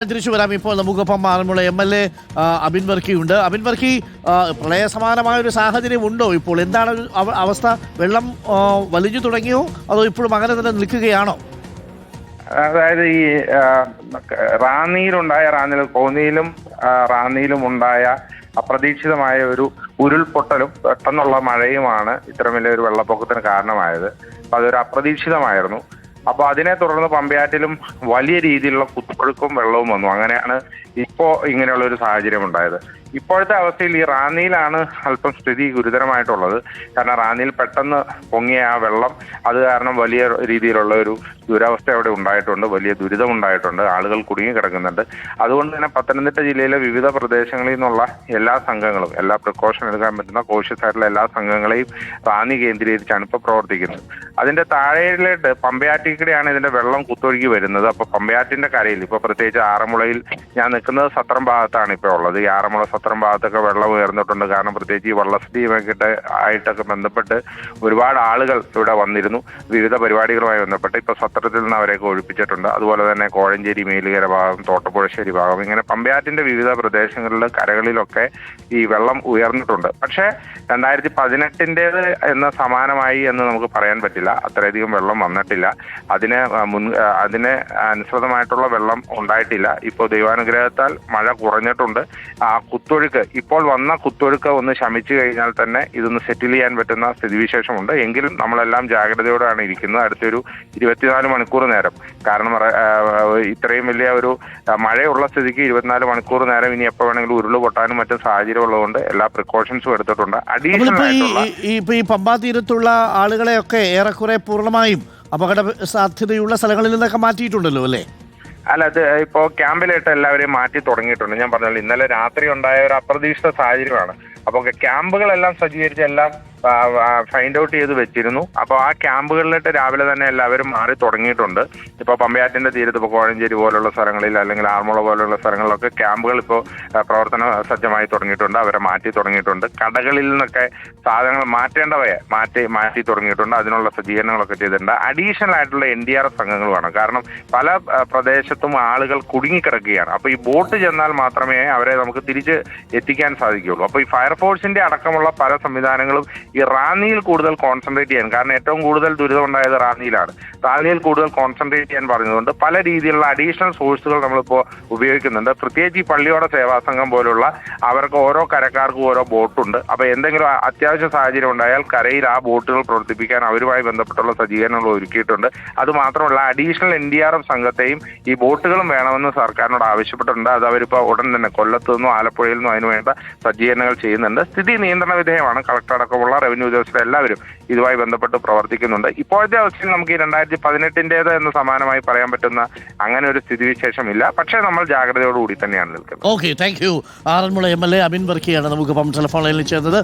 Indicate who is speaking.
Speaker 1: തിരിച്ചു വരാം. ഇപ്പോൾ നമുക്കൊപ്പം ആറന്മുള MLA അബിൻ വർക്കി ഉണ്ട്. അബിൻ വർക്കി, പ്രളയ സമാനമായൊരു സാഹചര്യം ഉണ്ടോ ഇപ്പോൾ? എന്താണ് അവസ്ഥ? വെള്ളം വലിഞ്ഞു തുടങ്ങിയോ അതോ ഇപ്പോഴും അങ്ങനെ തന്നെ നിൽക്കുകയാണോ?
Speaker 2: അതായത് ഈ കോന്നിയിലും റാന്നിയിലും ഉണ്ടായ അപ്രതീക്ഷിതമായ ഒരു ഉരുൾപൊട്ടലും പെട്ടെന്നുള്ള മഴയുമാണ് ഇത്തരം വലിയൊരു വെള്ളപ്പൊക്കത്തിന് കാരണമായത്. അപ്പൊ അതൊരു അപ്രതീക്ഷിതമായിരുന്നു. അപ്പൊ അതിനെ തുടർന്ന് പമ്പയാറ്റിലും വലിയ രീതിയിലുള്ള കുത്തൊഴുക്കും വെള്ളവും വന്നു. അങ്ങനെയാണ് ഇപ്പോ ഇങ്ങനെയുള്ള ഒരു സാഹചര്യം ഉണ്ടായത്. ഇപ്പോഴത്തെ അവസ്ഥയിൽ ഈ റാന്നിയിലാണ് അല്പം സ്ഥിതി ഗുരുതരമായിട്ടുള്ളത്. കാരണം റാന്നിയിൽ പെട്ടെന്ന് പൊങ്ങിയ ആ വെള്ളം അത് കാരണം വലിയ രീതിയിലുള്ള ഒരു ദുരവസ്ഥ അവിടെ ഉണ്ടായിട്ടുണ്ട്, വലിയ ദുരിതം ഉണ്ടായിട്ടുണ്ട്, ആളുകൾ കുടുങ്ങി കിടക്കുന്നുണ്ട്. അതുകൊണ്ട് തന്നെ പത്തനംതിട്ട ജില്ലയിലെ വിവിധ പ്രദേശങ്ങളിൽ നിന്നുള്ള എല്ലാ സംഘങ്ങളും, എല്ലാ പ്രിക്കോഷൻ എടുക്കാൻ പറ്റുന്ന കോഷ്യസ് ആയിട്ടുള്ള എല്ലാ സംഘങ്ങളെയും റാന്നി കേന്ദ്രീകരിച്ചാണ് ഇപ്പോൾ പ്രവർത്തിക്കുന്നത്. അതിന്റെ താഴെയിലോട്ട് പമ്പയാറ്റിക്കൂടെയാണ് ഇതിന്റെ വെള്ളം കുത്തൊഴുകി വരുന്നത്. അപ്പൊ പമ്പയാറ്റിന്റെ കരയിൽ ഇപ്പൊ പ്രത്യേകിച്ച് ആറന്മുളയിൽ ഞാൻ നിൽക്കുന്നത് സത്രം ഭാഗത്താണ് ഇപ്പോൾ ഉള്ളത്. ഈ ആറന്മുള സത്രം ഭാഗത്തൊക്കെ വെള്ളം ഉയർന്നിട്ടുണ്ട്. കാരണം പ്രത്യേകിച്ച് ഈ വള്ളസദ്യയുമൊക്കെ ആയിട്ടൊക്കെ ബന്ധപ്പെട്ട് ഒരുപാട് ആളുകൾ ഇവിടെ വന്നിരുന്നു, വിവിധ പരിപാടികളുമായി ബന്ധപ്പെട്ട്. ഇപ്പൊ സത്രത്തിൽ നിന്ന് അവരെയൊക്കെ ഒഴിപ്പിച്ചിട്ടുണ്ട്. അതുപോലെ തന്നെ കോഴഞ്ചേരി, മേലുകര ഭാഗം, തോട്ടപ്പുഴശ്ശേരി ഭാഗം, ഇങ്ങനെ പമ്പയാറ്റിന്റെ വിവിധ പ്രദേശങ്ങളിൽ കരകളിലൊക്കെ ഈ വെള്ളം ഉയർന്നിട്ടുണ്ട്. പക്ഷേ 2018 എന്ന സമാനമായി എന്ന് നമുക്ക് പറയാൻ പറ്റില്ല. അത്രയധികം വെള്ളം വന്നിട്ടില്ല. അതിന് അനുസൃതമായിട്ടുള്ള വെള്ളം ഉണ്ടായിട്ടില്ല. ഇപ്പോൾ ദൈവാനുഗ്രഹത്താൽ മഴ കുറഞ്ഞിട്ടുണ്ട്. ആ കുത്തൊഴുക്ക്, ഇപ്പോൾ വന്ന കുത്തൊഴുക്ക് ഒന്ന് ശമിച്ചു കഴിഞ്ഞാൽ തന്നെ ഇതൊന്ന് സെറ്റിൽ ചെയ്യാൻ പറ്റുന്ന സ്ഥിതിവിശേഷമുണ്ട്. എങ്കിലും നമ്മളെല്ലാം ജാഗ്രതയോടെയാണ് ഇരിക്കുന്നത് അടുത്തൊരു 24 മണിക്കൂർ നേരം. കാരണം ഇത്രയും വലിയ ഒരു മഴയുള്ള സ്ഥിതിക്ക് 24 മണിക്കൂർ നേരം ഇനി എപ്പോൾ വേണമെങ്കിലും ഉരുള് പൊട്ടാനും മറ്റും സാഹചര്യം ഉള്ളതുകൊണ്ട് എല്ലാ പ്രിക്കോഷൻസും എടുത്തിട്ടുണ്ട്.
Speaker 1: ഈ പമ്പാ തീരത്തുള്ള ആളുകളെയൊക്കെ ഏറെക്കുറെ പൂർണ്ണമായും അപകട സാധ്യതയുള്ള സ്ഥലങ്ങളിൽ നിന്നൊക്കെ മാറ്റിയിട്ടുണ്ടല്ലോ അല്ലേ?
Speaker 2: അല്ല, അത് ഇപ്പോൾ ക്യാമ്പിലായിട്ട് എല്ലാവരെയും മാറ്റി തുടങ്ങിയിട്ടുണ്ട്. ഞാൻ പറഞ്ഞല്ലോ, ഇന്നലെ രാത്രി ഉണ്ടായ ഒരു അപ്രതീക്ഷിത സാഹചര്യമാണ്. അപ്പോൾ ക്യാമ്പുകളെല്ലാം സജ്ജീകരിച്ച് എല്ലാം ഫൈൻഡ് ഔട്ട് ചെയ്ത് വെച്ചിരുന്നു. അപ്പോൾ ആ ക്യാമ്പുകളിലിട്ട് രാവിലെ തന്നെ എല്ലാവരും മാറി തുടങ്ങിയിട്ടുണ്ട്. ഇപ്പോൾ പമ്പയാറ്റിന്റെ തീരത്ത് ഇപ്പോൾ കോഴഞ്ചേരി പോലുള്ള സ്ഥലങ്ങളിൽ അല്ലെങ്കിൽ ആറന്മുള പോലുള്ള സ്ഥലങ്ങളിലൊക്കെ ക്യാമ്പുകൾ ഇപ്പോൾ പ്രവർത്തന സജ്ജമായി തുടങ്ങിയിട്ടുണ്ട്. അവരെ മാറ്റി തുടങ്ങിയിട്ടുണ്ട്. കടകളിൽ നിന്നൊക്കെ സാധനങ്ങൾ മാറ്റേണ്ടവയെ മാറ്റി തുടങ്ങിയിട്ടുണ്ട്. അതിനുള്ള സജ്ജീകരണങ്ങളൊക്കെ ചെയ്തിട്ടുണ്ട്. അഡീഷണൽ ആയിട്ടുള്ള NDRF സംഘങ്ങൾ വേണം. കാരണം പല പ്രദേശത്തും ആളുകൾ കുടുങ്ങിക്കിടക്കുകയാണ്. അപ്പോൾ ഈ ബോട്ട് ചെന്നാൽ മാത്രമേ അവരെ നമുക്ക് തിരിച്ച് എത്തിക്കാൻ സാധിക്കുകയുള്ളൂ. അപ്പോൾ ഈ ഫയർഫോഴ്സിന്റെ അടക്കമുള്ള പല സംവിധാനങ്ങളും ഈ റാന്നിയിൽ കൂടുതൽ കോൺസെൻട്രേറ്റ് ചെയ്യാൻ, കാരണം ഏറ്റവും കൂടുതൽ ദുരിതം ഉണ്ടായത് റാന്നിയിലാണ്. റാന്നിയിൽ കൂടുതൽ കോൺസെൻട്രേറ്റ് ചെയ്യാൻ പറഞ്ഞതുകൊണ്ട് പല രീതിയിലുള്ള അഡീഷണൽ സോഴ്സുകൾ നമ്മളിപ്പോൾ ഉപയോഗിക്കുന്നുണ്ട്. പ്രത്യേകിച്ച് ഈ പള്ളിയോട സേവാസംഘം പോലുള്ള അവർക്ക് ഓരോ കരക്കാർക്കും ഓരോ ബോട്ടുണ്ട്. അപ്പോൾ എന്തെങ്കിലും അത്യാവശ്യ സാഹചര്യം ഉണ്ടായാൽ കരയിൽ ആ ബോട്ടുകൾ പ്രവർത്തിപ്പിക്കാൻ അവരുമായി ബന്ധപ്പെട്ടുള്ള സജ്ജീകരണങ്ങൾ ഒരുക്കിയിട്ടുണ്ട്. അതുമാത്രമല്ല, അഡീഷണൽ NDRF സംഘത്തെയും ഈ ബോട്ടുകളും വേണമെന്ന് സർക്കാരിനോട് ആവശ്യപ്പെട്ടിട്ടുണ്ട്. അത് അവരിപ്പോൾ ഉടൻ തന്നെ കൊല്ലത്തു നിന്നും ആലപ്പുഴയിൽ നിന്നും അതിനുവേണ്ട സജ്ജീകരണങ്ങൾ ചെയ്യുന്നുണ്ട്. സ്ഥിതി നിയന്ത്രണ വിധേയമാണ്. കളക്ടർ അടക്കമുള്ള റവന്യൂ ഉദ്യോഗസ്ഥർ എല്ലാവരും ഇതുമായി ബന്ധപ്പെട്ട് പ്രവർത്തിക്കുന്നുണ്ട്. ഇപ്പോഴത്തെ അവസ്ഥയിൽ നമുക്ക് ഈ 2018 എന്ന് സമാനമായി പറയാൻ പറ്റുന്ന അങ്ങനെ ഒരു സ്ഥിതിവിശേഷം ഇല്ല. പക്ഷേ നമ്മൾ ജാഗ്രതയോടുകൂടി തന്നെയാണ് നിൽക്കുന്നത്.
Speaker 1: Okay, thank you. Aranmula MLA Abin വർക്കിയാണ് നമുക്കിപ്പം ടെലിഫോൺ ലൈനിൽ ചേർന്നത്.